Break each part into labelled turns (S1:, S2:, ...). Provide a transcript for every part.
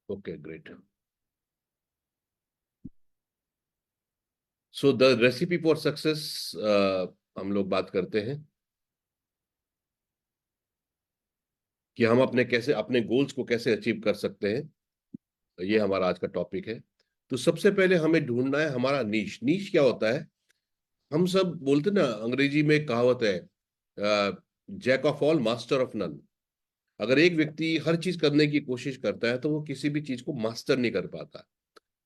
S1: Okay, great. So the recipe for success, हम लोग बात करते हैं कि हम अपने गोल्स को कैसे अचीव कर सकते हैं। ये हमारा आज का टॉपिक है। तो सबसे पहले हमें ढूंढना है हमारा नीश। नीश क्या होता है? हम सब बोलते ना, अंग्रेजी में एक कहावत है, jack of all master of none. अगर एक व्यक्ति हर चीज करने की कोशिश करता है तो वो किसी भी चीज को मास्टर नहीं कर पाता।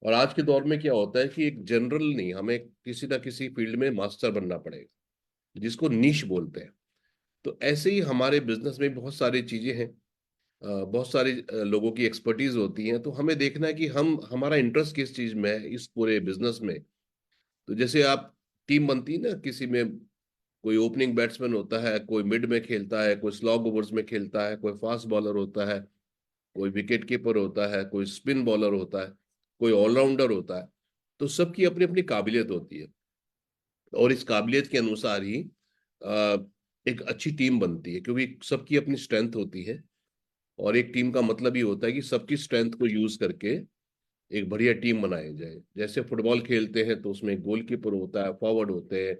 S1: और आज के दौर में क्या होता है कि एक जनरल नहीं, हमें किसी ना किसी फील्ड में मास्टर बनना पड़ेगा, जिसको नीश बोलते हैं। तो ऐसे ही हमारे बिजनेस में बहुत सारी चीजें हैं। बहुत सारे लोगों की एक्सपर्टीज होती हैं, तो हमें देखना है कि हम हमारा इंटरेस्ट किस चीज में है इस पूरे बिजनेस में। तो जैसे आप, टीम बनती है ना किसी में, कोई ओपनिंग बैट्समैन होता है, कोई मिड में खेलता है, कोई स्लॉग ओवर्स में खेलता है, कोई फास्ट बॉलर होता है, कोई विकेट कीपर होता है, कोई स्पिन बॉलर होता है, कोई ऑलराउंडर होता है। तो सबकी अपनी अपनी काबिलियत होती है, और इस काबिलियत के अनुसार ही अ, एक अच्छी टीम बनती है, क्योंकि सबकी अपनी स्ट्रेंथ होती है। और एक टीम का मतलब ये होता है कि सबकी स्ट्रेंथ को यूज करके एक बढ़िया टीम बनाई जाए। जैसे फुटबॉल खेलते हैं तो उसमें गोलकीपर होता है, फॉरवर्ड होते हैं,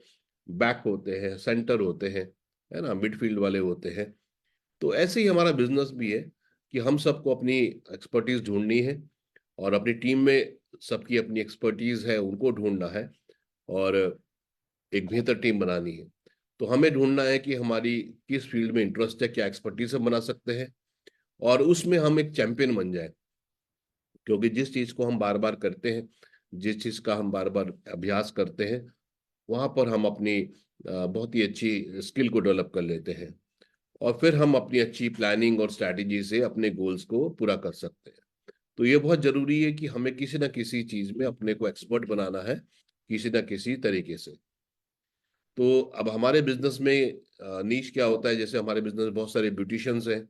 S1: बैक होते हैं, सेंटर होते हैं, है ना, मिडफील्ड वाले होते हैं। तो ऐसे ही हमारा बिजनेस भी है कि हम सबको अपनी एक्सपर्टीज ढूंढनी है, और अपनी टीम में सबकी अपनी एक्सपर्टीज है उनको ढूंढना है, और एक बेहतर टीम बनानी है। तो हमें ढूंढना है कि हमारी किस फील्ड में इंटरेस्ट है, क्या एक्सपर्टीज हम बना सकते हैं, और उसमें हम एक चैंपियन बन जाए। क्योंकि जिस चीज को हम बार बार करते हैं, जिस चीज का हम बार बार अभ्यास करते हैं, वहां पर हम अपनी बहुत ही अच्छी स्किल को डेवलप कर लेते हैं, और फिर हम अपनी अच्छी प्लानिंग और स्ट्रैटेजी से अपने गोल्स को पूरा कर सकते हैं। तो ये बहुत जरूरी है कि हमें किसी ना किसी चीज में अपने को एक्सपर्ट बनाना है, किसी ना किसी तरीके से। तो अब हमारे बिजनेस में नीश क्या होता है, जैसे हमारे बिजनेस में बहुत सारे ब्यूटिशियंस हैं।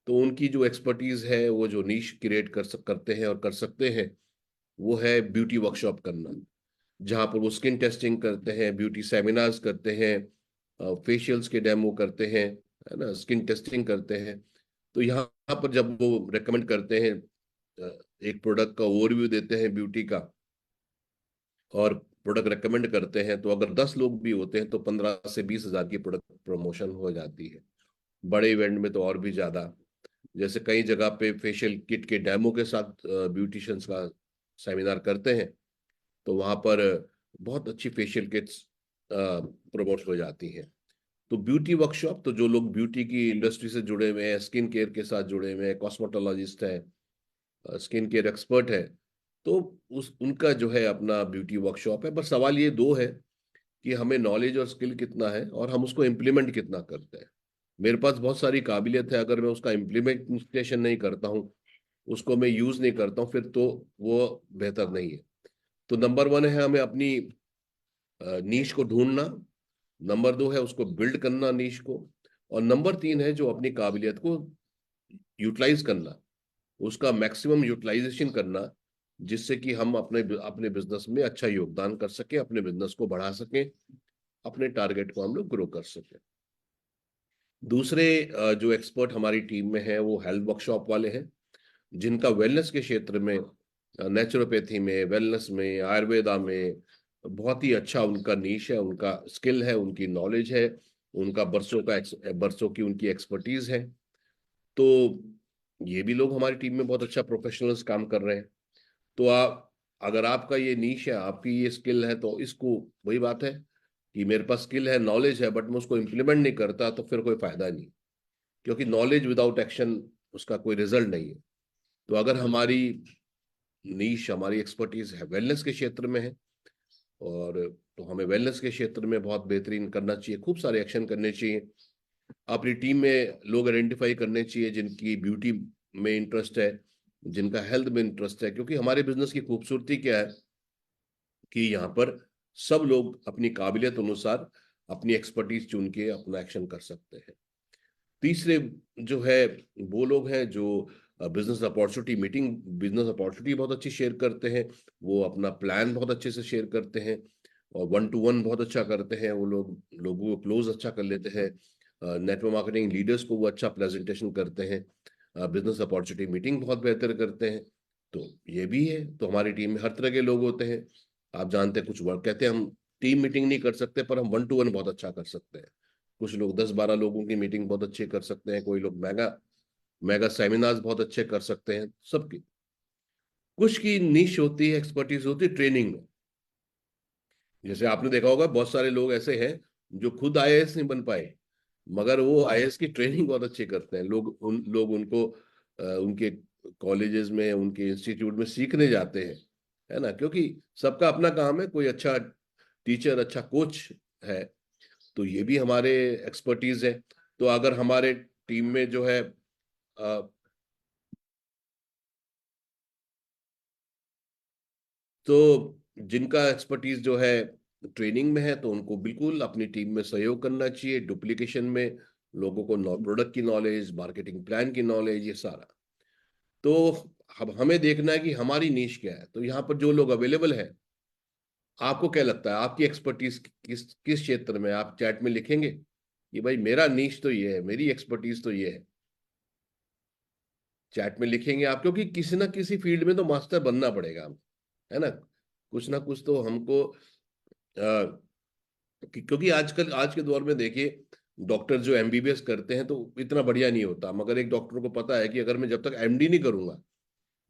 S1: तो उनकी जो एक्सपर्टीज है, वो जो नीश क्रिएट करते हैं और कर सकते हैं, वो है ब्यूटी वर्कशॉप करना। जहाँ पर वो स्किन टेस्टिंग करते हैं, ब्यूटी सेमिनार्स करते हैं, फेशियल्स के डेमो करते हैं, है ना, स्किन टेस्टिंग करते हैं। तो यहाँ पर जब वो रेकमेंड करते हैं, एक प्रोडक्ट का ओवरव्यू देते हैं ब्यूटी का, और प्रोडक्ट रेकमेंड करते हैं, तो अगर 10 लोग भी होते हैं तो 15 से 20 हजार की प्रोडक्ट प्रमोशन हो जाती है। बड़े इवेंट में तो और भी ज्यादा। जैसे कई जगह पे फेशियल किट के डेमो के साथ ब्यूटिशियंस का सेमिनार करते हैं, तो वहां पर बहुत अच्छी फेशियल किट्स प्रमोट हो जाती हैं। तो ब्यूटी वर्कशॉप, तो जो लोग ब्यूटी की इंडस्ट्री से जुड़े हुए हैं, स्किन केयर के साथ जुड़े हुए हैं, कॉस्मेटोलॉजिस्ट है, स्किन केयर एक्सपर्ट है, तो उस उनका जो है अपना ब्यूटी वर्कशॉप है। पर सवाल ये दो है कि हमें नॉलेज और स्किल कितना है, और हम उसको इम्प्लीमेंट कितना करते हैं। मेरे पास बहुत सारी काबिलियत है, अगर मैं उसका इम्प्लीमेंटेशन नहीं करता हूँ, उसको मैं यूज नहीं करता हूँ, फिर तो वो बेहतर नहीं है। तो नंबर 1 है हमें अपनी नीश को ढूंढना। नंबर 2 है उसको बिल्ड करना नीश को। और नंबर 3 है जो अपनी काबिलियत को यूटिलाइज करना, उसका मैक्सिमम यूटिलाइजेशन करना, जिससे कि हम अपने अपने बिजनेस में अच्छा योगदान कर सकें, अपने बिजनेस को बढ़ा सकें, अपने टारगेट को हम लोग ग्रो कर सकें। दूसरे जो एक्सपर्ट हमारी टीम में है वो हेल्थ वर्कशॉप वाले हैं, जिनका वेलनेस के क्षेत्र में, नेचुरोपैथी में, वेलनेस में, आयुर्वेदा में बहुत ही अच्छा उनका नीश है, उनका स्किल है, उनकी नॉलेज है, उनका बरसों की उनकी एक्सपर्टीज है। तो ये भी लोग हमारी टीम में बहुत अच्छा प्रोफेशनल्स काम कर रहे हैं। तो आप, अगर आपका ये नीश है, आपकी ये स्किल है, तो इसको, वही बात है कि मेरे पास स्किल है, नॉलेज है, बट मैं उसको इम्प्लीमेंट नहीं करता, तो फिर कोई फायदा नहीं। क्योंकि नॉलेज विदाउट एक्शन, उसका कोई रिजल्ट नहीं है। तो अगर हमारी नीश, हमारी एक्सपर्टीज है वेलनेस के क्षेत्र में है, और तो हमें वेलनेस के क्षेत्र में बहुत बेहतरीन करना चाहिए, खूब सारे एक्शन करने चाहिए। अपनी टीम में लोग आइडेंटिफाई करने चाहिए जिनकी ब्यूटी में इंटरेस्ट है, जिनका हेल्थ में इंटरेस्ट है। क्योंकि हमारे बिजनेस की खूबसूरती क्या है कि यहाँ पर सब लोग अपनी काबिलियत अनुसार अपनी एक्सपर्टीज चुन के अपना एक्शन कर सकते हैं। तीसरे जो है, वो लोग हैं जो बिजनेस अपॉर्चुनिटी बहुत अच्छी शेयर करते हैं। वो अपना प्लान बहुत अच्छे से शेयर करते हैं, और 1-to-1 बहुत अच्छा करते हैं। वो लोग लोगों को क्लोज अच्छा कर लेते हैं। नेटवर्क मार्केटिंग लीडर्स को वो अच्छा प्रेजेंटेशन करते हैं। बिजनेस अपॉर्चुनिटी मीटिंग बहुत बेहतर करते हैं। तो ये भी है। तो हमारी टीम में हर तरह के लोग होते हैं। आप जानते हैं कुछ वर्क कहते हैं हम टीम मीटिंग नहीं कर सकते, पर हम 1-to-1 बहुत अच्छा कर सकते हैं। कुछ लोग 10-12 लोगों की मीटिंग बहुत अच्छे कर सकते हैं, कोई लोग मेगा मेगा सेमिनार्स बहुत अच्छे कर सकते हैं। सबकी कुछ की निश होती है, एक्सपर्टीज होती है ट्रेनिंग में। जैसे आपने देखा होगा बहुत सारे लोग ऐसे हैं जो खुद आईएएस नहीं बन पाए, मगर वो आईएएस की ट्रेनिंग बहुत अच्छे करते हैं। लोग उनको उनके कॉलेजेस में, उनके इंस्टीट्यूट में सीखने जाते हैं, है ना, क्योंकि सबका अपना काम है। कोई अच्छा टीचर, अच्छा कोच है, तो ये भी हमारे एक्सपर्टीज है। तो अगर हमारे टीम में जो है तो जिनका एक्सपर्टीज जो है ट्रेनिंग में है, तो उनको बिल्कुल अपनी टीम में सहयोग करना चाहिए। डुप्लीकेशन में लोगों को प्रोडक्ट की नॉलेज, मार्केटिंग प्लान की नॉलेज, ये सारा। तो अब हमें देखना है कि हमारी नीश क्या है। तो यहाँ पर जो लोग अवेलेबल है, आपको क्या लगता है आपकी एक्सपर्टीज किस किस क्षेत्र में? आप चैट में लिखेंगे कि भाई मेरा नीश तो ये है, मेरी एक्सपर्टीज तो ये है। चैट में लिखेंगे आप, क्योंकि किसी ना किसी फील्ड में तो मास्टर बनना पड़ेगा हम, है ना। कुछ ना कुछ तो हमको क्योंकि आजकल आज के दौर में देखिए, डॉक्टर जो एमबीबीएस करते हैं तो इतना बढ़िया नहीं होता, मगर एक डॉक्टर को पता है कि अगर मैं जब तक एमडी नहीं करूंगा,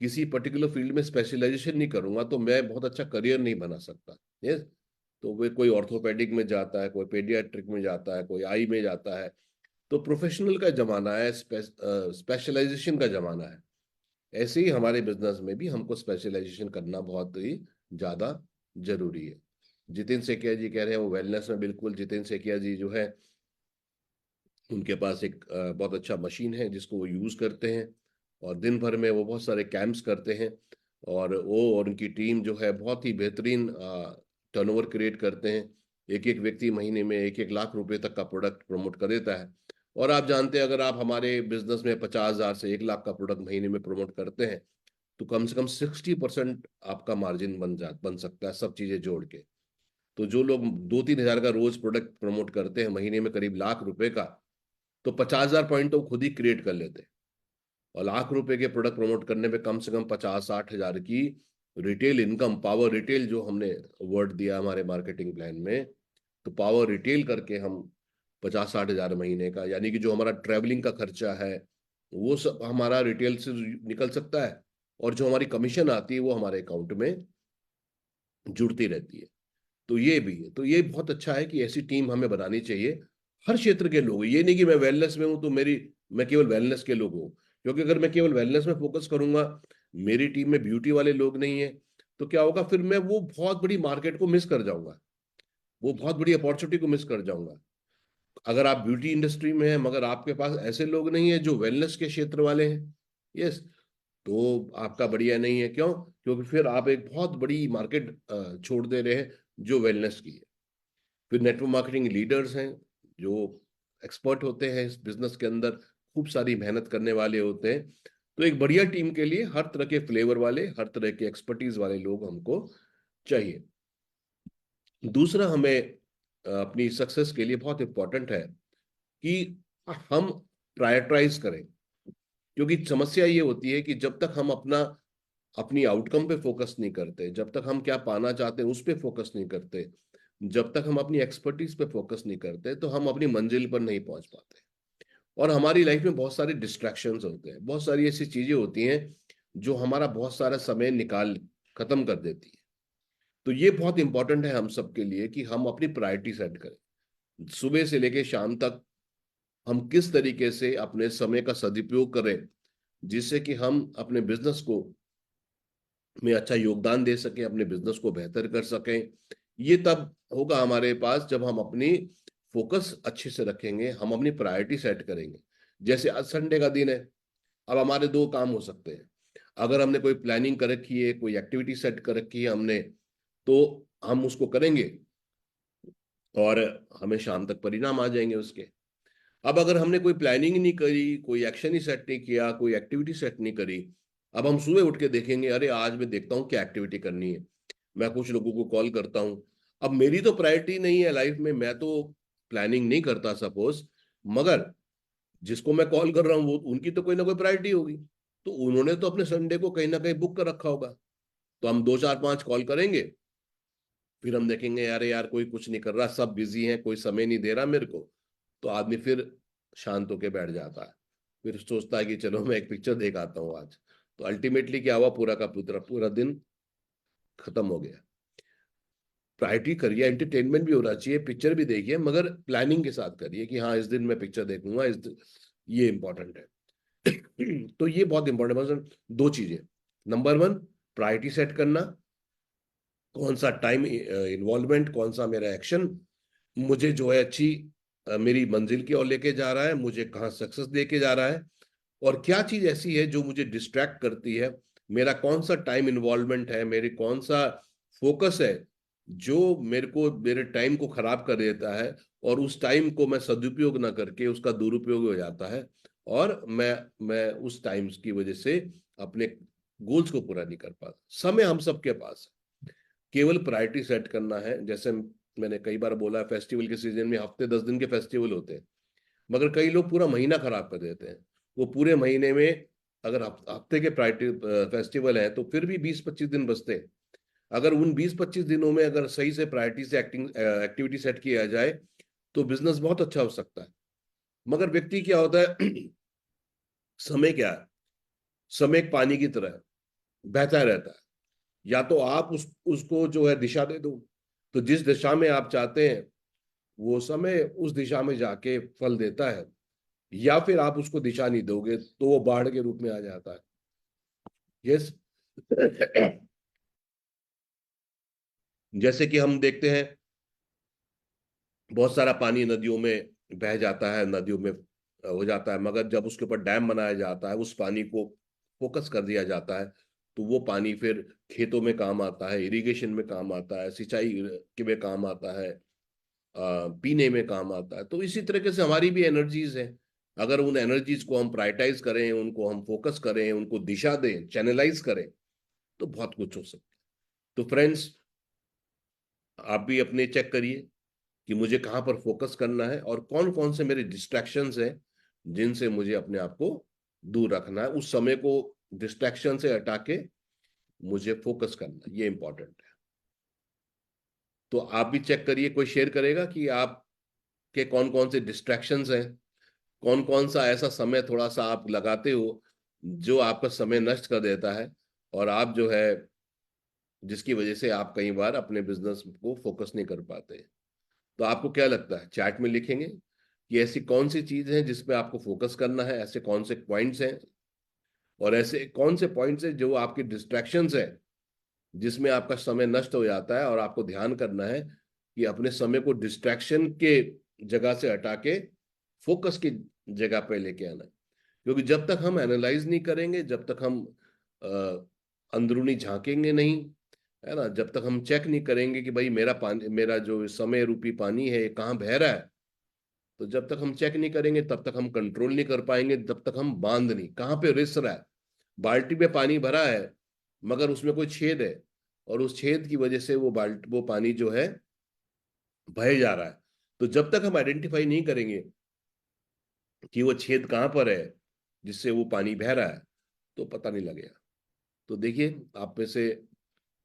S1: किसी पर्टिकुलर फील्ड में स्पेशलाइजेशन नहीं करूंगा, तो मैं बहुत अच्छा करियर नहीं बना सकता। यस। तो वे कोई ऑर्थोपेडिक में जाता है, कोई पेडियाट्रिक में जाता है, कोई आई में जाता है। तो प्रोफेशनल का जमाना है, स्पेशलाइजेशन का जमाना है। ऐसे ही हमारे बिजनेस में भी हमको स्पेशलाइजेशन करना बहुत ही ज्यादा जरूरी है। जितिन सेकिया जी कह रहे हैं वो वेलनेस में, बिल्कुल। जितिन सेकिया जी जो है, उनके पास एक बहुत अच्छा मशीन है जिसको वो यूज करते हैं, और दिन भर में वो बहुत सारे कैंप्स करते हैं। और वो और उनकी टीम जो है बहुत ही बेहतरीन टर्नओवर क्रिएट करते हैं। एक एक व्यक्ति महीने में 1-1 लाख रुपए तक का प्रोडक्ट प्रमोट कर देता है। और आप जानते हैं, अगर आप हमारे बिजनेस में 50,000 से 1 लाख का प्रोडक्ट महीने में प्रमोट करते हैं, तो कम से कम 60% आपका मार्जिन बन सकता है, सब चीजें जोड़ के। तो जो लोग 2-3 हजार का रोज प्रोडक्ट प्रमोट करते हैं, महीने में करीब लाख रुपए का, तो 50,000 पॉइंट तो खुद ही क्रिएट कर लेते हैं। और लाख रुपए के प्रोडक्ट प्रमोट करने में कम से कम 50-60 हजार की रिटेल इनकम, पावर रिटेल जो हमने वर्ड दिया हमारे मार्केटिंग प्लान में, तो पावर रिटेल करके हम 50-60 हजार महीने का, यानी कि जो हमारा ट्रैवलिंग का खर्चा है वो सब हमारा रिटेल से निकल सकता है। और जो हमारी कमीशन आती है वो हमारे अकाउंट में जुड़ती रहती है। तो ये भी है। तो ये बहुत अच्छा है कि ऐसी टीम हमें बनानी चाहिए। हर क्षेत्र के लोग, ये नहीं कि मैं वेलनेस में हूं तो मैं केवल वेलनेस के लोग हूँ। क्योंकि अगर मैं केवल वेलनेस में फोकस करूंगा, मेरी टीम में ब्यूटी वाले लोग नहीं है, तो क्या होगा फिर? मैं वो बहुत बड़ी मार्केट को मिस कर जाऊंगा, वो बहुत बड़ी अपॉर्चुनिटी को मिस कर जाऊंगा। अगर आप ब्यूटी इंडस्ट्री में हैं मगर आपके पास ऐसे लोग नहीं है जो वेलनेस के क्षेत्र वाले हैं, यस, तो आपका बढ़िया नहीं है। क्यों? क्योंकि फिर आप एक बहुत बड़ी मार्केट छोड़ दे रहे हैं जो वेलनेस की है। फिर नेटवर्क मार्केटिंग लीडर्स हैं जो एक्सपर्ट होते हैं इस बिजनेस के अंदर, खूब सारी मेहनत करने वाले होते हैं। तो एक बढ़िया टीम के लिए हर तरह के फ्लेवर वाले, हर तरह के एक्सपर्टीज वाले लोग हमको चाहिए। दूसरा, हमें अपनी सक्सेस के लिए बहुत इंपॉर्टेंट है कि हम प्रायोरिटाइज करें। क्योंकि समस्या ये होती है कि जब तक हम अपनी आउटकम पे फोकस नहीं करते, जब तक हम क्या पाना चाहते हैं उस पे फोकस नहीं करते, जब तक हम अपनी एक्सपर्टीज पे फोकस नहीं करते, तो हम अपनी मंजिल पर नहीं पहुंच पाते। और हमारी लाइफ में बहुत सारे डिस्ट्रैक्शंस होते हैं, बहुत सारी ऐसी चीजें होती हैं जो हमारा बहुत सारा समय निकाल खत्म कर देती है। तो ये बहुत इंपॉर्टेंट है हम सबके लिए कि हम अपनी प्रायोरिटी सेट करें। सुबह से लेकर शाम तक हम किस तरीके से अपने समय का सदुपयोग करें, जिससे कि हम अपने बिजनेस को में अच्छा योगदान दे सकें, अपने बिजनेस को बेहतर कर सकें। ये तब होगा हमारे पास जब हम अपनी फोकस अच्छे से रखेंगे, हम अपनी प्रायोरिटी सेट करेंगे। जैसे आज संडे का दिन है, अब हमारे दो काम हो सकते हैं। अगर हमने कोई प्लानिंग कर रखी है, कोई एक्टिविटी सेट कर रखी है हमने, तो हम उसको करेंगे और हमें शाम तक परिणाम आ जाएंगे उसके। अब अगर हमने कोई प्लानिंग नहीं करी, कोई एक्शन ही सेट नहीं किया, कोई एक्टिविटी सेट नहीं करी, अब हम सुबह उठ के देखेंगे, अरे आज मैं देखता हूँ क्या एक्टिविटी करनी है, मैं कुछ लोगों को कॉल करता हूँ। अब मेरी तो प्रायोरिटी नहीं है लाइफ में, मैं तो प्लानिंग नहीं करता सपोज, मगर जिसको मैं कॉल कर रहा हूँ वो उनकी तो कोई ना कोई प्रायोरिटी होगी। तो उन्होंने तो अपने संडे को कहीं ना कहीं बुक कर रखा होगा। तो हम 2 4 5 कॉल करेंगे, फिर हम देखेंगे यार यार कोई कुछ नहीं कर रहा, सब बिजी हैं, कोई समय नहीं दे रहा मेरे को। तो आदमी फिर शांत होके बैठ जाता है, फिर सोचता है कि चलो मैं एक पिक्चर देख आता हूँ आज। तो अल्टीमेटली क्या हुआ, पूरा का पूरा पूरा दिन खत्म हो गया। प्रायोरिटी करिए, एंटरटेनमेंट भी होना चाहिए, पिक्चर भी देखिए, मगर प्लानिंग के साथ करिए कि हाँ इस दिन मैं पिक्चर देखूंगा, ये इंपॉर्टेंट है। तो ये बहुत इंपॉर्टेंट है। दो चीजें, नंबर वन, प्रायोरिटी सेट करना, कौन सा टाइम इन्वॉल्वमेंट, कौन सा मेरा एक्शन मुझे जो है अच्छी मेरी मंजिल की ओर लेके जा रहा है, मुझे कहाँ सक्सेस लेके जा रहा है, और क्या चीज ऐसी है जो मुझे डिस्ट्रैक्ट करती है, मेरा कौन सा टाइम इन्वॉल्वमेंट है, मेरे कौन सा फोकस है जो मेरे को मेरे टाइम को खराब कर देता है, और उस टाइम को मैं सदुपयोग ना करके उसका दुरुपयोग हो जाता है, और मैं उस टाइम्स की वजह से अपने गोल्स को पूरा नहीं कर पाता। समय हम सबके पास है, केवल प्रायोरिटी सेट करना है। जैसे मैंने कई बार बोला, फेस्टिवल के सीजन में हफ्ते 10 दिन के फेस्टिवल होते हैं, मगर कई लोग पूरा महीना खराब कर देते हैं। वो पूरे महीने में, अगर हफ्ते के प्रायोरिटी फेस्टिवल है तो फिर भी 20 25 दिन बचते हैं। अगर उन 20 25 दिनों में अगर सही से प्रायोरिटी से एक्टिविटी सेट किया जाए तो बिजनेस बहुत अच्छा हो सकता है। मगर व्यक्ति क्या होता है, समय क्या है, समय एक पानी की तरह है, बहता रहता है। या तो आप उसको जो है दिशा दे दो, तो जिस दिशा में आप चाहते हैं वो समय उस दिशा में जाके फल देता है, या फिर आप उसको दिशा नहीं दोगे तो वो बाढ़ के रूप में आ जाता है। यस। जैसे कि हम देखते हैं बहुत सारा पानी नदियों में बह जाता है, नदियों में हो जाता है, मगर जब उसके ऊपर डैम बनाया जाता है, उस पानी को फोकस कर दिया जाता है, तो वो पानी फिर खेतों में काम आता है, इरिगेशन में काम आता है, सिंचाई के में काम आता है, पीने में काम आता है। तो इसी तरीके से हमारी भी एनर्जीज हैं, अगर उन एनर्जीज को हम प्रायोरिटाइज करें, उनको हम फोकस करें, उनको दिशा दें, चैनलाइज करें, तो बहुत कुछ हो सकता है। तो फ्रेंड्स, आप भी अपने चेक करिए कि मुझे कहाँ पर फोकस करना है, और कौन कौन से मेरे डिस्ट्रैक्शंस हैं जिनसे मुझे अपने आप को दूर रखना है। उस समय को डिस्ट्रैक्शन से हटा के मुझे फोकस करना है, ये इंपॉर्टेंट है। तो आप भी चेक करिए, कोई शेयर करेगा कि आपके कौन कौन से डिस्ट्रैक्शंस हैं, कौन कौन सा ऐसा समय थोड़ा सा आप लगाते हो जो आपका समय नष्ट कर देता है, और आप जो है जिसकी वजह से आप कई बार अपने बिजनेस को फोकस नहीं कर पाते। तो आपको क्या लगता है, चैट में लिखेंगे कि ऐसी कौन सी चीज है जिसपे आपको फोकस करना है, ऐसे कौन से पॉइंट्स हैं, और ऐसे कौन से पॉइंट्स हैं जो आपके डिस्ट्रैक्शंस है, जिसमें आपका समय नष्ट हो जाता है, और आपको ध्यान करना है कि अपने समय को डिस्ट्रैक्शन के जगह से हटा के फोकस की जगह पे लेके आना है। क्योंकि जब तक हम एनालाइज नहीं करेंगे, जब तक हम अंदरूनी झांकेंगे नहीं, है ना, जब तक हम चेक नहीं करेंगे कि भाई मेरा पानी, मेरा जो समय रूपी पानी है ये कहाँ बह रहा है, तो जब तक हम चेक नहीं करेंगे तब तक हम कंट्रोल नहीं कर पाएंगे, तब तक हम बांध नहीं, कहाँ पे रिस रहा है। बाल्टी में पानी भरा है मगर उसमें कोई छेद है, और उस छेद की वजह से वो पानी जो है बह जा रहा है। तो जब तक हम आइडेंटिफाई नहीं करेंगे कि वो छेद कहाँ पर है जिससे वो पानी बह रहा है, तो पता नहीं लगेगा। तो देखिए, आप में से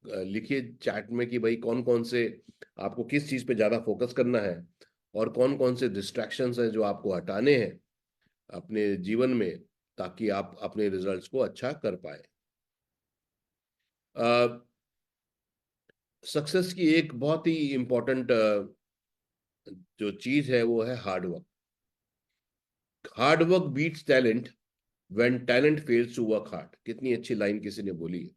S1: लिखिए चैट में कि भाई कौन कौन से आपको किस चीज पे ज्यादा फोकस करना है, और कौन कौन से डिस्ट्रैक्शंस हैं जो आपको हटाने हैं अपने जीवन में, ताकि आप अपने रिजल्ट्स को अच्छा कर पाए। सक्सेस की एक बहुत ही इंपॉर्टेंट जो चीज है वो है hard work. Hard work beats talent when talent fails to work hard. कितनी अच्छी लाइन किसी ने बोली है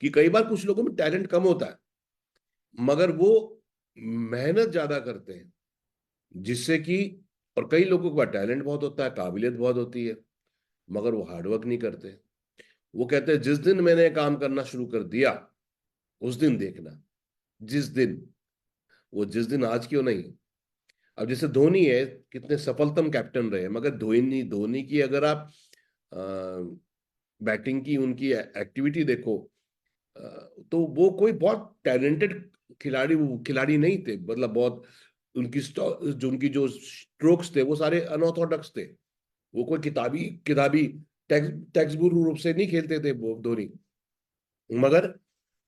S1: कि कई बार कुछ लोगों में टैलेंट कम होता है मगर वो मेहनत ज्यादा करते हैं, जिससे कि, और कई लोगों के पास टैलेंट बहुत होता है, काबिलियत बहुत होती है, मगर वो हार्डवर्क नहीं करते। वो कहते हैं जिस दिन मैंने काम करना शुरू कर दिया उस दिन देखना, जिस दिन, वो जिस दिन आज क्यों नहीं। अब जैसे धोनी है, कितने सफलतम कैप्टन रहे, मगर धोनी धोनी की अगर आप बैटिंग की उनकी एक्टिविटी देखो, अ, तो वो कोई बहुत टैलेंटेड खिलाड़ी, वो खिलाड़ी नहीं थे, मतलब बहुत जो उनकी जो स्ट्रोक्स थे वो सारे अनऑर्थोडॉक्स थे। वो कोई किताबी किताबी टेक्स्ट बुक रूप से नहीं खेलते थे वो धोनी, मगर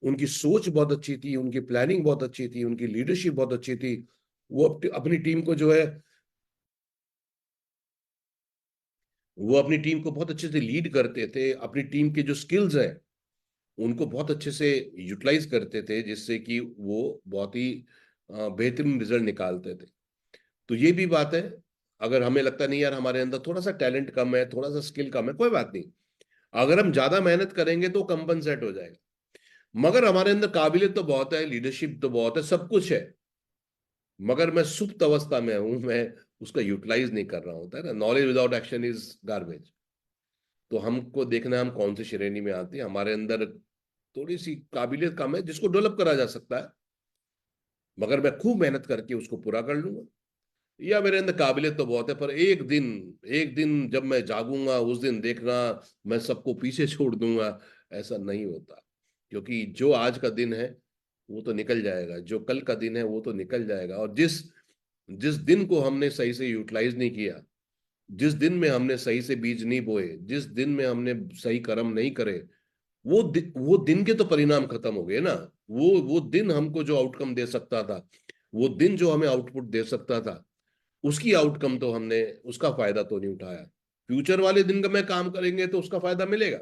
S1: उनकी सोच बहुत अच्छी थी, उनकी प्लानिंग बहुत अच्छी थी, उनकी लीडरशिप बहुत अच्छी थी। वो अपनी टीम को जो है, वो अपनी टीम को बहुत अच्छे से लीड करते थे, अपनी टीम के जो स्किल्स हैं उनको बहुत अच्छे से यूटिलाइज करते थे, जिससे कि वो बहुत ही बेहतरीन रिजल्ट निकालते थे। तो ये भी बात है, अगर हमें लगता नहीं यार हमारे अंदर थोड़ा सा टैलेंट कम है, थोड़ा सा स्किल कम है, कोई बात नहीं, अगर हम ज्यादा मेहनत करेंगे तो कंपनसेट हो जाएगा। मगर हमारे अंदर काबिलियत तो बहुत है, लीडरशिप तो बहुत है, सब कुछ है, मगर मैं सुप्त अवस्था में हूं, मैं उसका यूटिलाइज नहीं कर रहा होता है ना। Knowledge without action is garbage. तो हमको देखना है हम कौन सी श्रेणी में आते हैं, हमारे अंदर थोड़ी सी काबिलियत कम है जिसको डेवलप करा जा सकता है, मगर मैं खूब मेहनत करके उसको पूरा कर लूंगा। या मेरे अंदर काबिलियत तो बहुत है, पर एक दिन जब मैं जागूंगा उस दिन देखना मैं सबको पीछे छोड़ दूंगा, ऐसा नहीं होता। क्योंकि जो आज का दिन है वो तो निकल जाएगा, जो कल का दिन है वो तो निकल जाएगा, और जिस जिस दिन को हमने सही से यूटिलाइज नहीं किया, जिस दिन में हमने सही से बीज नहीं बोए, जिस दिन में हमने सही कर्म नहीं करे, वो दिन के तो परिणाम खत्म हो गए ना। वो दिन हमको जो आउटकम दे सकता था, वो दिन जो हमें आउटपुट दे सकता था, उसकी आउटकम तो हमने, उसका फायदा तो नहीं उठाया। फ्यूचर वाले दिन का में काम करेंगे तो उसका फायदा मिलेगा,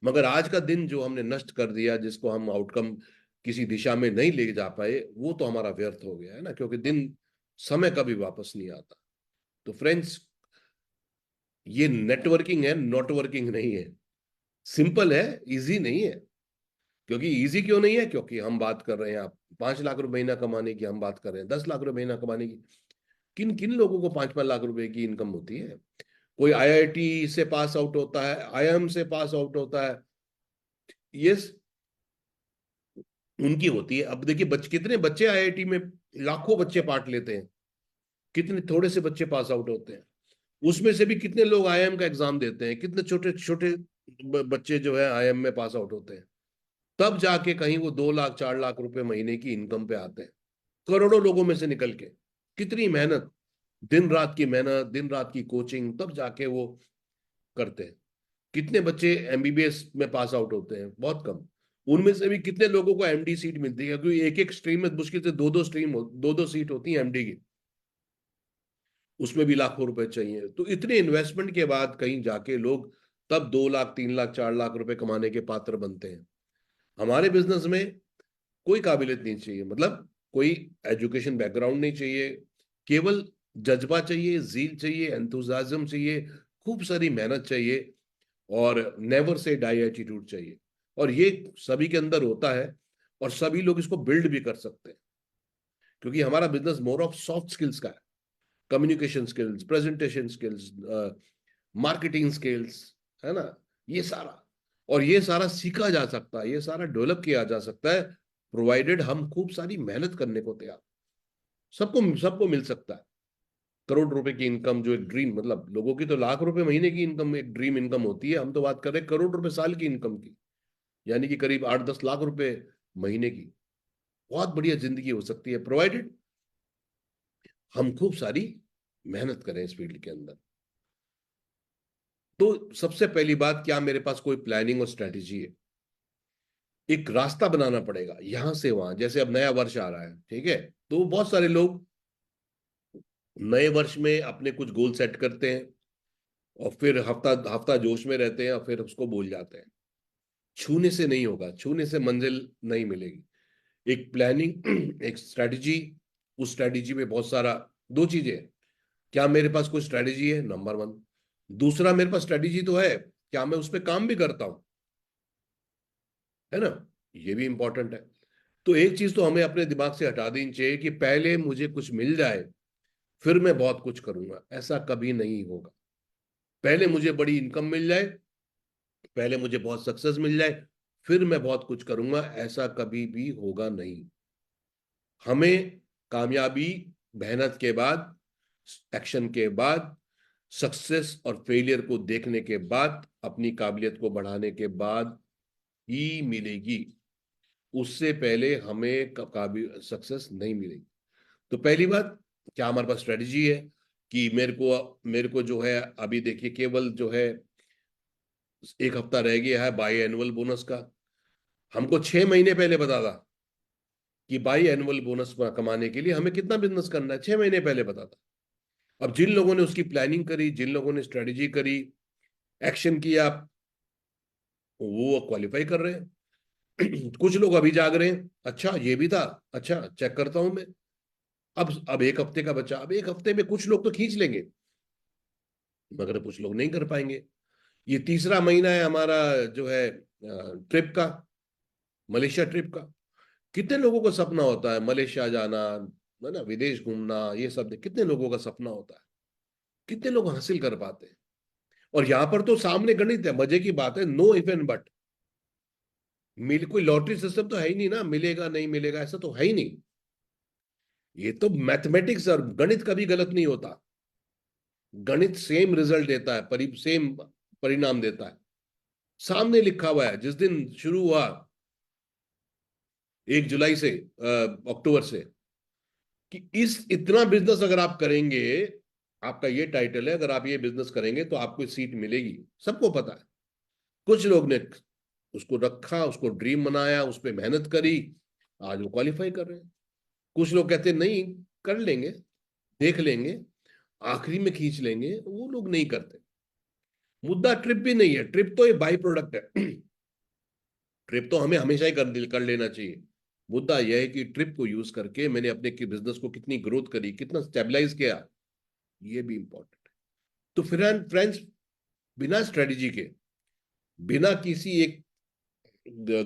S1: मगर आज का दिन जो हमने नष्ट कर दिया, जिसको हम आउटकम किसी दिशा में नहीं ले जा पाए, वो तो हमारा व्यर्थ हो गया है ना, क्योंकि दिन समय कभी वापस नहीं आता। तो फ्रेंड्स, ये नेटवर्किंग है, नॉट वर्किंग नहीं है। सिंपल है, इजी नहीं है। क्योंकि इजी क्यों नहीं है? क्योंकि हम बात कर रहे हैं, आप 5 लाख रुपए महीना कमाने की, हम बात कर रहे हैं 10 लाख रुपए महीना कमाने की। किन किन लोगों को 5-5 लाख रुपए की इनकम होती है? कोई आईआईटी से पास आउट होता है, आईआईएम से पास आउट होता है, ये उनकी होती है। अब देखिए कितने बच्चे आईआईटी में, लाखों बच्चे पार्ट लेते हैं, कितने थोड़े से बच्चे पास आउट होते हैं। उसमें से भी कितने लोग आईआईएम का एग्जाम देते हैं, कितने छोटे छोटे बच्चे जो है आईआईएम में पास आउट होते हैं, तब जाके कहीं वो 2 लाख 4 लाख रुपए महीने की इनकम पे आते हैं, करोड़ों लोगों में से निकल के। कितनी मेहनत, दिन रात की मेहनत, दिन रात की कोचिंग, तब जाके वो करते हैं। कितने बच्चे एमबीबीएस में पास आउट होते हैं? बहुत कम। उनमें से भी कितने लोगों को एमडी सीट मिलती है? क्योंकि एक एक स्ट्रीम में मुश्किल से दो दो स्ट्रीम, दो दो सीट होती है एमडी की, उसमें भी लाखों रुपए चाहिए। तो इतने इन्वेस्टमेंट के बाद कहीं जाके लोग तब 2 लाख 3 लाख 4 लाख रुपए कमाने के पात्र बनते हैं। हमारे बिजनेस में कोई काबिलियत नहीं चाहिए, मतलब कोई एजुकेशन बैकग्राउंड नहीं चाहिए, केवल जज्बा चाहिए, जील चाहिए, एंथुजियाज्म चाहिए, खूब सारी मेहनत चाहिए, और नेवर से डाई एटीट्यूड चाहिए। और ये सभी के अंदर होता है, और सभी लोग इसको बिल्ड भी कर सकते हैं, क्योंकि हमारा business more of soft skills का है। Communication skills, presentation skills, marketing skills, है ना, ये सारा। और ये सारा सीखा जा सकता है, ये सारा डेवलप किया जा सकता है, प्रोवाइडेड हम खूब सारी मेहनत करने को तैयार। सबको सबको मिल सकता है। करोड़ रुपए की इनकम जो एक ड्रीम, मतलब लोगों की तो लाख रुपए महीने की इनकम एक ड्रीम इनकम होती है, हम तो बात कर रहे हैं करोड़ रुपए साल की इनकम की, यानी कि करीब 8-10 लाख रुपए महीने की। बहुत बढ़िया जिंदगी हो सकती है, प्रोवाइडेड हम खूब सारी मेहनत करें इस फील्ड के अंदर। तो सबसे पहली बात, क्या मेरे पास कोई प्लानिंग और स्ट्रेटेजी है? एक रास्ता बनाना पड़ेगा यहां से वहां। जैसे अब नया वर्ष आ रहा है, ठीक है, तो बहुत सारे लोग नए वर्ष में अपने कुछ गोल सेट करते हैं, और फिर हफ्ता हफ्ता जोश में रहते हैं, और फिर उसको भूल जाते हैं। छूने से नहीं होगा, छूने से मंजिल नहीं मिलेगी। एक प्लानिंग एक स्ट्रेटजी, उस स्ट्रेटजी में बहुत सारा, दो चीजें हैं। क्या मेरे पास कोई स्ट्रेटजी है, नंबर वन। दूसरा, मेरे पास स्ट्रेटजी तो है, क्या मैं उस पर काम भी करता हूं, है ना, ये भी इंपॉर्टेंट है। तो एक चीज तो हमें अपने दिमाग से हटा देनी चाहिए कि पहले मुझे कुछ मिल जाए फिर मैं बहुत कुछ करूंगा, ऐसा कभी नहीं होगा। पहले मुझे बड़ी इनकम मिल जाए, पहले मुझे बहुत सक्सेस मिल जाए, फिर मैं बहुत कुछ करूंगा, ऐसा कभी भी होगा नहीं। हमें कामयाबी, मेहनत के बाद, एक्शन के बाद, सक्सेस और फेलियर को देखने के बाद, अपनी काबिलियत को बढ़ाने के बाद ही मिलेगी। उससे पहले हमें काबिल सक्सेस नहीं मिलेगी। तो पहली बात, क्या हमारे पास स्ट्रेटजी है? कि मेरे को जो है, अभी देखिए केवल जो है एक हफ्ता रह गया है बाई एनुअल बोनस का। हमको 6 महीने पहले बता था कि बाई एनुअल बोनस कमाने के लिए हमें कितना बिजनेस करना है, 6 महीने पहले बता था। अब जिन लोगों ने उसकी प्लानिंग करी, जिन लोगों ने स्ट्रेटेजी करी, एक्शन किया, वो क्वालिफाई कर रहे हैं। कुछ लोग अभी जाग रहे हैं, अच्छा ये भी था, अच्छा चेक करता हूं मैं। अब एक हफ्ते का बचा, अब एक हफ्ते में कुछ लोग तो खींच लेंगे, मगर कुछ लोग नहीं कर पाएंगे। ये तीसरा महीना है हमारा जो है ट्रिप का, मलेशिया ट्रिप का। कितने लोगों का सपना होता है मलेशिया जाना, है ना, विदेश घूमना, ये सब कितने लोगों का सपना होता है, कितने लोग हासिल कर पाते हैं। और यहां पर तो सामने गणित है, मजे की बात है, नो इफ एंड बट। मिल कोई लॉटरी सिस्टम तो है ही नहीं ना, मिलेगा नहीं मिलेगा ऐसा तो है ही नहीं। ये तो मैथमेटिक्स और गणित कभी गलत नहीं होता। गणित सेम रिजल्ट देता है, सेम परिणाम देता है। सामने लिखा हुआ है, जिस दिन शुरू हुआ 1 जुलाई से, अक्टूबर से, कि इस इतना बिजनेस अगर आप करेंगे, आपका ये टाइटल है, अगर आप ये बिजनेस करेंगे तो आपको सीट मिलेगी, सबको पता है। कुछ लोग ने उसको रखा, उसको ड्रीम बनाया, उस पर मेहनत करी, आज वो क्वालिफाई कर रहे हैं। कुछ लोग कहते नहीं, कर लेंगे, देख लेंगे, आखिरी में खींच लेंगे, वो लोग नहीं करते। मुद्दा ट्रिप भी नहीं है, ट्रिप तो ये बाई प्रोडक्ट है। ट्रिप तो हमें हमेशा ही कर लेना चाहिए। मुद्दा यह है कि ट्रिप को यूज करके मैंने अपने बिजनेस को कितनी ग्रोथ करी, कितना स्टेबलाइज किया, ये भी इंपॉर्टेंट है। तो फिर फ्रेंड्स, बिना स्ट्रेटेजी के, बिना किसी एक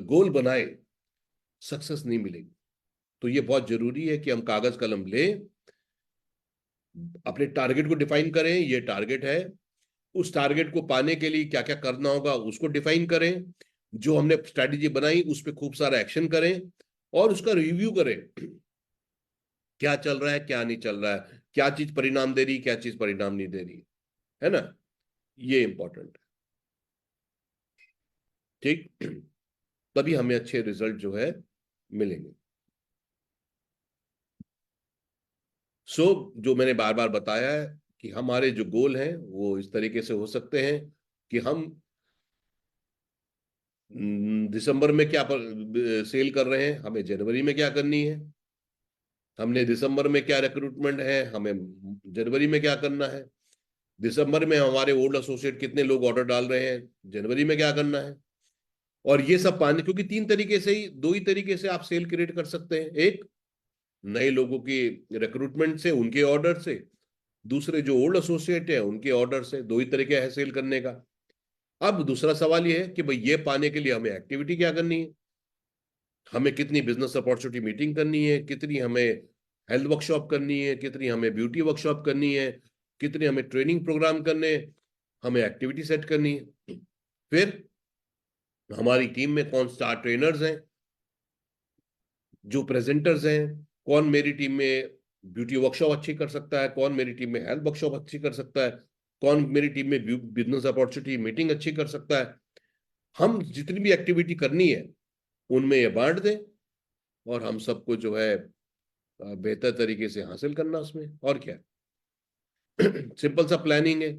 S1: गोल बनाए सक्सेस नहीं मिलेगी। तो ये बहुत जरूरी है कि हम कागज कलम लें, अपने टारगेट को डिफाइन करें, ये टारगेट है, उस टारगेट को पाने के लिए क्या क्या करना होगा उसको डिफाइन करें, जो हमने स्ट्रैटेजी बनाई उस पर खूब सारा एक्शन करें, और उसका रिव्यू करें, क्या चल रहा है क्या नहीं चल रहा है, क्या चीज परिणाम दे रही, क्या चीज परिणाम नहीं दे रही, है ना। ये इंपॉर्टेंट है, ठीक। तभी हमें अच्छे रिजल्ट जो है मिलेंगे। सो जो मैंने बार बार बताया है कि हमारे जो गोल हैं वो इस तरीके से हो सकते हैं कि हम दिसंबर में क्या सेल कर रहे हैं, हमें जनवरी में क्या करनी है। हमने दिसंबर में क्या रिक्रूटमेंट है, हमें जनवरी में क्या करना है। दिसंबर में हमारे ओल्ड एसोसिएट कितने लोग ऑर्डर डाल रहे हैं, जनवरी में क्या करना है। और ये सब पाने, क्योंकि तीन तरीके से ही, दो ही तरीके से आप सेल क्रिएट कर सकते हैं। एक, नए लोगों की रिक्रूटमेंट से, उनके ऑर्डर से। दूसरे, जो ओल्ड एसोसिएट है उनके ऑर्डर से। दो ही तरीके है सेल करने का। अब दूसरा सवाल ये है कि भाई ये पाने के लिए हमें एक्टिविटी क्या करनी है, हमें कितनी बिजनेस अपॉर्चुनिटी मीटिंग करनी है, कितनी हमें हेल्थ वर्कशॉप करनी है, कितनी हमें ब्यूटी वर्कशॉप करनी है, कितने हमें ट्रेनिंग प्रोग्राम करने हैं, हमें एक्टिविटी सेट करनी है। फिर हमारी टीम में कौन स्टार ट्रेनर्स हैं, जो प्रेजेंटर्स हैं, कौन मेरी टीम में ब्यूटी वर्कशॉप अच्छी कर सकता है, कौन मेरी टीम में हेल्थ वर्कशॉप अच्छी कर सकता है, कौन मेरी टीम में बिजनेस अपॉर्चुनिटी मीटिंग अच्छी कर सकता है। हम जितनी भी एक्टिविटी करनी है उनमें ये बांट दें, और हम सबको जो है बेहतर तरीके से हासिल करना उसमें, और क्या। सिंपल सा प्लानिंग है,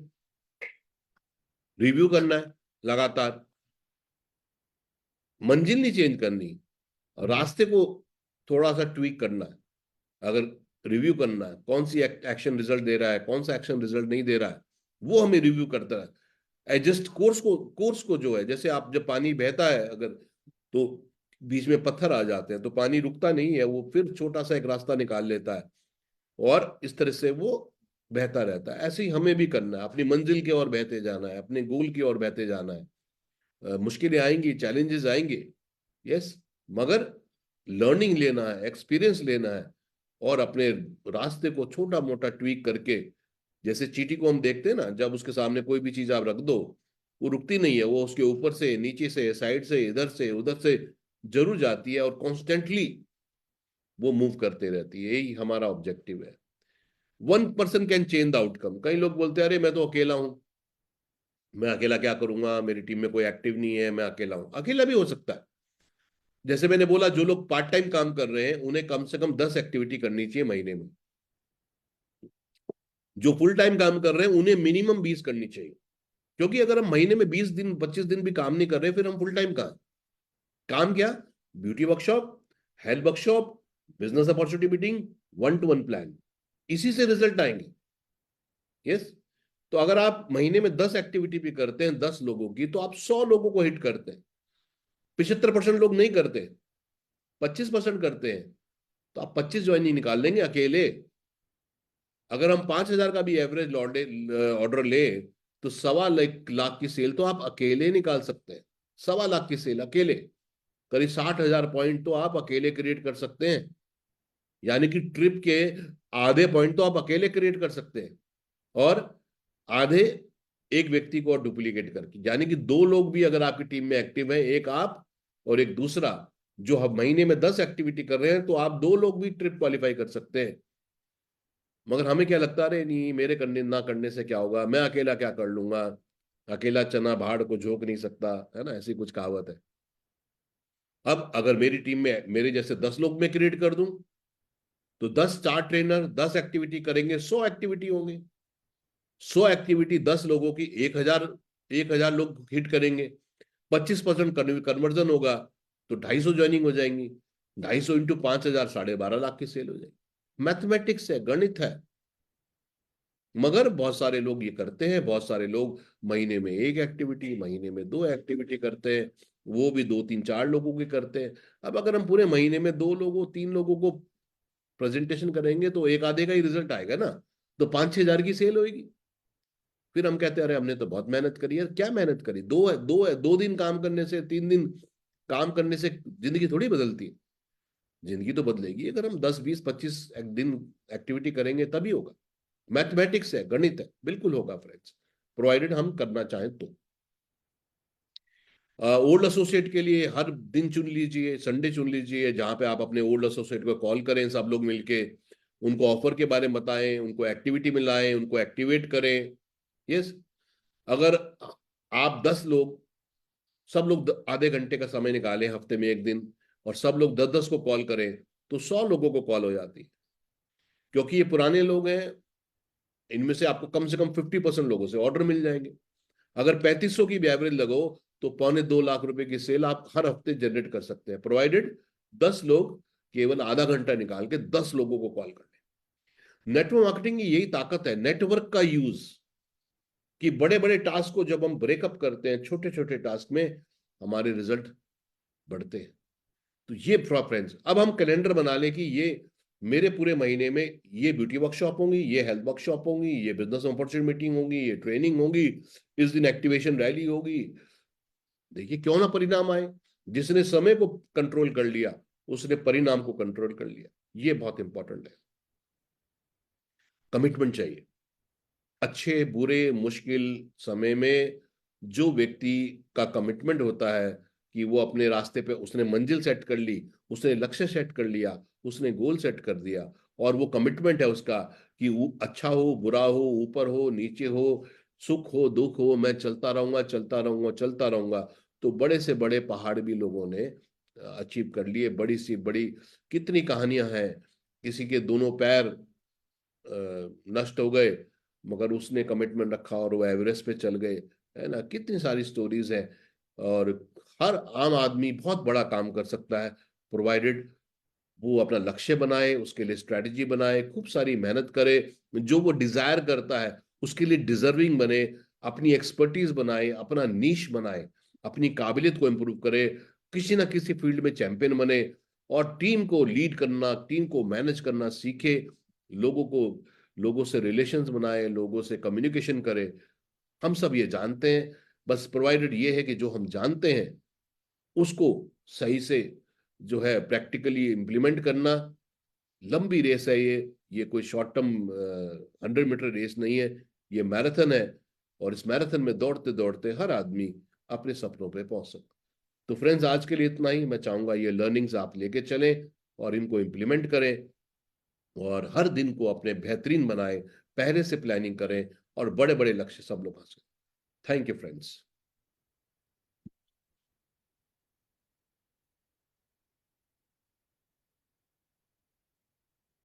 S1: रिव्यू करना है लगातार, मंजिल नहीं चेंज करनी, रास्ते को थोड़ा सा ट्वीक करना है। अगर रिव्यू करना है कौन सी एक्शन रिजल्ट दे रहा है, कौन सा एक्शन रिजल्ट नहीं दे रहा है, वो हमें रिव्यू करता है। एडजस्ट कोर्स को जो है, जैसे आप जब पानी बहता है अगर, तो बीच में पत्थर आ जाते हैं तो पानी रुकता नहीं है, वो फिर छोटा सा एक रास्ता निकाल लेता है, और इस तरह से वो बहता रहता है। ऐसे ही हमें भी करना है, अपनी मंजिल की ओर बहते जाना है, अपने गोल की ओर बहते जाना है। मुश्किलें आएंगी, चैलेंजेस आएंगे, यस, मगर लर्निंग लेना है, एक्सपीरियंस लेना है, और अपने रास्ते को छोटा मोटा ट्वीक करके, जैसे चींटी को हम देखते हैं ना, जब उसके सामने कोई भी चीज आप रख दो, वो रुकती नहीं है, वो उसके ऊपर से, नीचे से, साइड से, इधर से उधर से जरूर जाती है, और कॉन्स्टेंटली वो मूव करते रहती है। यही हमारा ऑब्जेक्टिव है। 1 person can change the outcome. कई लोग बोलते हैं अरे मैं तो अकेला हूं, मैं अकेला क्या करूंगा, मेरी टीम में कोई एक्टिव नहीं है, मैं अकेला हूं। अकेला भी हो सकता है। जैसे मैंने बोला, जो लोग पार्ट टाइम काम कर रहे हैं उन्हें कम से कम 10 एक्टिविटी करनी चाहिए महीने में। जो फुल टाइम काम कर रहे हैं उन्हें मिनिमम 20 करनी चाहिए। क्योंकि अगर हम महीने में 20 दिन 25 दिन भी काम नहीं कर रहे, फिर हम फुल टाइम कहाँ? काम क्या? Beauty workshop, health workshop, business opportunity meeting, 1-to-1 plan, इसी से रिजल्ट आएंगे। यस। तो अगर आप महीने में 10 एक्टिविटी भी करते हैं 10 लोगों की, तो आप 100 लोगों को हिट करते हैं। 75% लोग नहीं करते, 25% करते हैं। तो आप 25 ज्वाइनिंग निकाल लेंगे अकेले। अगर हम 5,000 का भी एवरेज ऑर्डर ले, तो 1.25 लाख की सेल तो आप अकेले निकाल सकते हैं। 1.25 लाख की सेल अकेले, करीब 60,000 पॉइंट तो आप अकेले क्रिएट कर सकते हैं। यानी कि ट्रिप के आधे पॉइंट तो आप अकेले क्रिएट कर सकते हैं, और आधे एक व्यक्ति को और डुप्लीकेट करके। यानी कि 2 लोग भी अगर आपकी टीम में एक्टिव है, एक आप और एक दूसरा, जो हम महीने में 10 एक्टिविटी कर रहे हैं, तो आप 2 लोग भी ट्रिप क्वालिफाई कर सकते हैं। मगर हमें क्या लगता है, अरे नहीं, मेरे करने ना करने से क्या होगा, मैं अकेला क्या कर लूंगा, अकेला चना भाड़ को झोंक नहीं सकता, है ना, ऐसी कुछ कहावत है। अब अगर मेरी टीम में मेरे जैसे 10 लोग मैं क्रिएट कर दूं, तो 10 स्टार ट्रेनर 10 एक्टिविटी करेंगे, 100 एक्टिविटी होंगे। 100 एक्टिविटी 10 लोगों की, 1,000 लोग हिट करेंगे। 25% कन्वर्जन होगा, तो 250 ज्वाइनिंग हो जाएंगी। 250 इंटू 5,000, 12.5 लाख की सेल हो जाएगी। मैथमेटिक्स है, गणित है। मगर बहुत सारे लोग ये करते हैं, बहुत सारे लोग महीने में 1 एक्टिविटी, महीने में 2 एक्टिविटी करते हैं, वो भी 2-3-4 लोगों की करते हैं। अब अगर हम पूरे महीने में 2 लोगों 3 लोगों को प्रेजेंटेशन करेंगे, तो एक आधे का ही रिजल्ट आएगा ना, तो 5-6 हजार की सेल होगी। फिर हम कहते हैं, अरे हमने तो बहुत मेहनत करी है। क्या मेहनत करी? 2 दिन काम करने से, 3 दिन काम करने से जिंदगी थोड़ी बदलती है। जिंदगी तो बदलेगी अगर हम 10, 20, 25 दिन एक्टिविटी करेंगे, तभी होगा। मैथमेटिक्स है, गणित है, बिल्कुल होगा फ्रेंड्स, प्रोवाइडेड हम करना चाहें तो। ओल्ड एसोसिएट के लिए हर दिन चुन लीजिए, संडे चुन लीजिए, जहां पे आप अपने ओल्ड एसोसिएट को कॉल करें, सब लोग मिलके उनको ऑफर के बारे में बताएं, उनको एक्टिविटी में लाएं, उनको एक्टिवेट करें। यस। अगर आप 10 लोग, सब लोग आधे घंटे का समय निकालें हफ्ते में 1 दिन, और सब लोग 10-10 को कॉल करें, तो 100 लोगों को कॉल हो जाती है। क्योंकि ये पुराने लोग हैं, इनमें से आपको कम से कम 50% लोगों से ऑर्डर मिल जाएंगे। अगर 3500 की भी एवरेज लगो, तो 2.25 लाख रुपए की सेल आप हर हफ्ते जनरेट कर सकते हैं, प्रोवाइडेड 10 लोग केवल आधा घंटा निकाल के 10 लोगों को कॉल कर लें। नेटवर्क मार्केटिंग की यही ताकत है, नेटवर्क का यूज, कि बड़े बड़े टास्क को जब हम ब्रेकअप करते हैं छोटे छोटे टास्क में, हमारे रिजल्ट बढ़ते हैं। तो ये फ्रेंड्स, अब हम कैलेंडर बना लें कि ये मेरे पूरे महीने में ये ब्यूटी वर्कशॉप होंगी, ये हेल्थ वर्कशॉप होंगी, ये बिजनेस अपॉर्चुनिटी मीटिंग होगी, ये ट्रेनिंग होगी, इस दिन एक्टिवेशन रैली होगी। देखिए क्यों ना परिणाम आए। जिसने समय को कंट्रोल कर लिया, उसने परिणाम को कंट्रोल कर लिया। ये बहुत इंपॉर्टेंट है। कमिटमेंट चाहिए। अच्छे बुरे मुश्किल समय में जो व्यक्ति का कमिटमेंट होता है कि वो अपने रास्ते पे उसने मंजिल सेट कर ली, उसने लक्ष्य सेट कर लिया, उसने गोल सेट कर दिया, और वो कमिटमेंट है उसका कि वो अच्छा हो बुरा हो, ऊपर हो नीचे हो, सुख हो दुख हो, मैं चलता रहूंगा चलता रहूंगा चलता रहूंगा। तो बड़े से बड़े पहाड़ भी लोगों ने अचीव कर लिए। बड़ी सी बड़ी कितनी कहानियां हैं, किसी के दोनों पैर नष्ट हो गए, मगर उसने कमिटमेंट रखा और वो एवरेस्ट पे चल गए, है ना, कितनी सारी स्टोरीज हैं। और हर आम आदमी बहुत बड़ा काम कर सकता है, प्रोवाइडेड वो अपना लक्ष्य बनाए, उसके लिए स्ट्रेटजी बनाए, खूब सारी मेहनत करे, जो वो डिजायर करता है उसके लिए डिजर्विंग बने, अपनी एक्सपर्टीज बनाए, अपना नीश बनाए, अपनी काबिलियत को इंप्रूव करे, किसी ना किसी फील्ड में चैंपियन बने, और टीम को लीड करना, टीम को मैनेज करना सीखे, लोगों से रिलेशंस बनाए, लोगों से कम्युनिकेशन करे। हम सब ये जानते हैं, बस प्रोवाइडेड ये है कि जो हम जानते हैं उसको सही से जो है प्रैक्टिकली इम्प्लीमेंट करना। लंबी रेस है ये कोई शॉर्ट टर्म 100 मीटर रेस नहीं है, ये मैराथन है। और इस मैराथन में दौड़ते दौड़ते हर आदमी अपने सपनों पे पहुंच सकता। तो फ्रेंड्स, आज के लिए इतना ही। मैं चाहूंगा ये लर्निंग्स आप लेके चलें और इनको इम्प्लीमेंट करें, और हर दिन को अपने बेहतरीन बनाएं, पहले से प्लानिंग करें, और बड़े बड़े लक्ष्य सब लोग हासिल। Thank you friends.